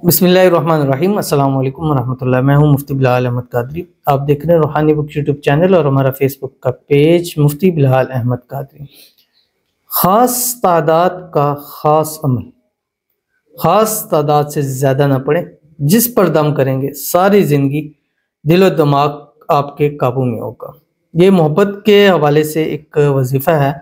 बिस्मिल्लाहिर्रहमानिर्रहीम अस्सलाम वालेकुम रहमतुल्लाह। मैं हूं मुफ्ती बिलाल अहमद कादरी। आप देख रहे हैं रूहानी बुक यूट्यूब चैनल और हमारा फेसबुक का पेज मुफ्ती बिलाल अहमद कादरी। ख़ास तादाद का ख़ास अमल, ख़ास तादाद से ज़्यादा ना पड़े, जिस पर दम करेंगे सारी ज़िंदगी दिलो दिमाग आपके काबू में होगा। ये मोहब्बत के हवाले से एक वजीफ़ा है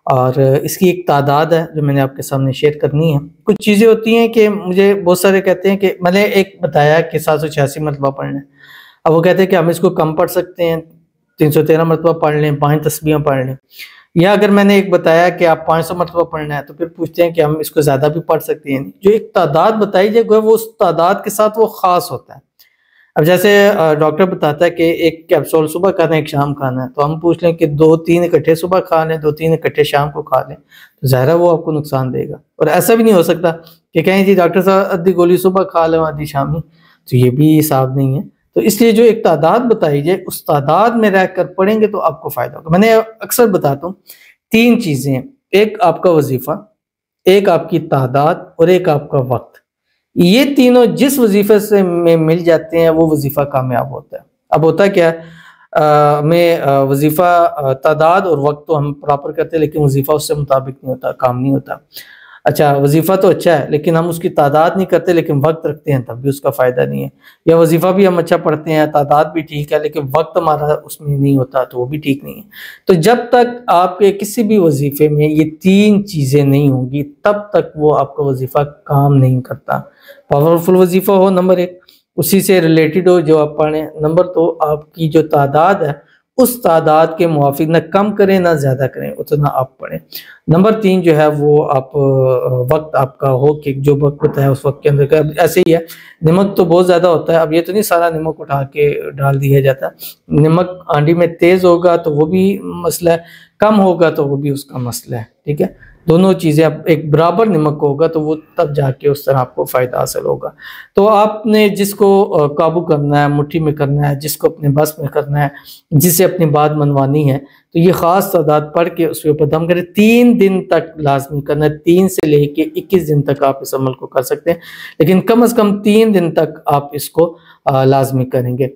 और इसकी एक तादाद है जो मैंने आपके सामने शेयर करनी है। कुछ चीज़ें होती हैं कि मुझे बहुत सारे कहते हैं कि मैंने एक बताया कि 786 मरतबा पढ़ना है। अब वो कहते हैं कि हम इसको कम पढ़ सकते हैं, 313 मरतबा पढ़ लें, 5 तस्बीहें पढ़ लें। या अगर मैंने एक बताया कि आप 500 मरतबा पढ़ना है तो फिर पूछते हैं कि हम इसको ज़्यादा भी पढ़ सकते हैं। जो एक तादाद बताई जाए वो उस तादाद के साथ वो ख़ास होता है। अब जैसे डॉक्टर बताता है कि एक कैप्सूल सुबह खाना है, एक शाम खाना है, तो हम पूछ लें कि 2-3 इकट्ठे सुबह खा लें, 2-3 इकट्ठे शाम को खा लें, तो ज़ाहिर है वो आपको नुकसान देगा। और ऐसा भी नहीं हो सकता कि कहें जी डॉक्टर साहब आधी गोली सुबह खा लें आधी शामी, तो ये भी हिसाब नहीं है। तो इसलिए जो एक तादाद बताई जाए उस तादाद में रह कर पढ़ेंगे तो आपको फ़ायदा होगा। मैंने अक्सर बताता हूँ 3 चीज़ें, एक आपका वजीफ़ा, एक आपकी तादाद और एक आपका वक्त। ये तीनों जिस वजीफे से में मिल जाते हैं वो वजीफा कामयाब होता है। अब होता क्या है, में वजीफा तादाद और वक्त तो हम प्रॉपर करते हैं लेकिन वजीफा उससे मुताबिक नहीं होता, काम नहीं होता। अच्छा, वजीफा तो अच्छा है लेकिन हम उसकी तादाद नहीं करते लेकिन वक्त रखते हैं तब भी उसका फ़ायदा नहीं है। या वजीफा भी हम अच्छा पढ़ते हैं, तादाद भी ठीक है लेकिन वक्त हमारा उसमें नहीं होता तो वो भी ठीक नहीं है। तो जब तक आपके किसी भी वजीफे में ये 3 चीज़ें नहीं होंगी तब तक वो आपका वजीफा काम नहीं करता। पावरफुल वजीफा हो नंबर 1, उसी से रिलेटेड हो जो आप पढ़ें। नंबर 2, आपकी जो तादाद है उस तादाद के मुआफिक ना कम करें ना ज़्यादा करें, उतना आप पढ़ें। नंबर 3 जो है वो आप वक्त आपका हो कि जो वक्त होता है उस वक्त के अंदर का। ऐसे ही है, नमक तो बहुत ज़्यादा होता है। अब ये तो नहीं सारा नमक उठा के डाल दिया जाता, नमक हांडी में तेज़ होगा तो वो भी मसला है, कम होगा तो वो भी उसका मसला है। ठीक है, दोनों चीज़ें अब एक बराबर नमक होगा तो वो तब जाके उस तरह आपको फ़ायदा हासिल होगा। तो आपने जिसको काबू करना है, मुट्ठी में करना है, जिसको अपने बस में करना है, जिसे अपनी बात मनवानी है, तो ये ख़ास तादाद पढ़ के उसके ऊपर दम करें। 3 दिन तक लाजमी करना है, 3 से लेके 21 दिन तक आप इस अमल को कर सकते हैं, लेकिन कम से कम 3 दिन तक आप इसको लाजमी करेंगे।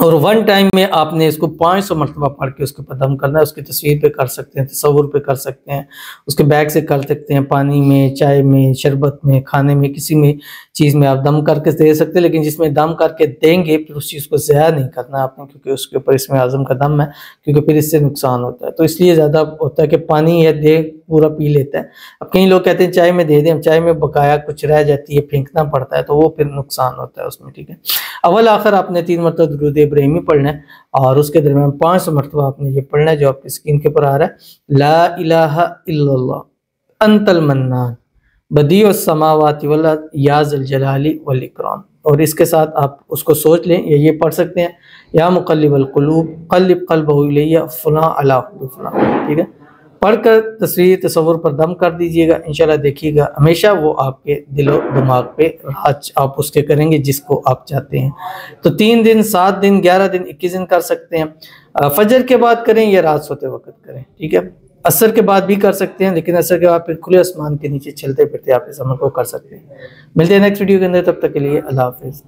और वन टाइम में आपने इसको 500 मरतबा पढ़ के उसके ऊपर दम करना है। उसकी तस्वीर पे कर सकते हैं, तसव्वुर पे कर सकते हैं, उसके बैग से कर सकते हैं, पानी में, चाय में, शरबत में, खाने में, किसी में चीज़ में आप दम करके दे सकते हैं। लेकिन जिसमें दम करके देंगे फिर उस चीज़ को ज़ाया नहीं करना आपने, क्योंकि उसके ऊपर इसमें आज़म का दम है, क्योंकि फिर इससे नुकसान होता है। तो इसलिए ज़्यादा होता है कि पानी है दे पूरा पी लेता है। अब कई लोग कहते हैं चाय में दे दें, चाय में बकाया कुछ रह जाती है, फेंकना पड़ता है, तो वो फिर नुकसान होता है उसमें। ठीक है, अव्वल आखिर आपने 3 मरतबा दुरूद इब्राहिमी पढ़ना है और उसके दरमियान 500 मरतबा आपने ये पढ़ना है जो आपकी स्क्रीन के ऊपर आ रहा है, ला इलाहा इल्लल्लाह अंतल मन्नान बदीउस समावाति वल अर्द या ज़ल जलाली वल इकराम। और इसके साथ आप उसको सोच लें या ये पढ़ सकते हैं, या मुक़ल्लिबल क़ुलूब क़ल्लिब क़ल्बहु इलैया फुलां अला हुब्बि फुलां। ठीक है, पढ़कर तस्वीर तसव्वुर पर दम कर दीजिएगा, इंशाल्लाह देखिएगा हमेशा वो आपके दिलो दिमाग पे राज आप उसके करेंगे जिसको आप चाहते हैं। तो 3 दिन, 7 दिन, 11 दिन, 21 दिन कर सकते हैं। फजर के बाद करें या रात सोते वक्त करें। ठीक है, असर के बाद भी कर सकते हैं, लेकिन असर के बाद फिर खुले आसमान के नीचे चलते फिरते आप इस अमल को कर सकते हैं। मिलते हैं नेक्स्ट वीडियो के अंदर, तब तक के लिए अल्लाह हाफिज़।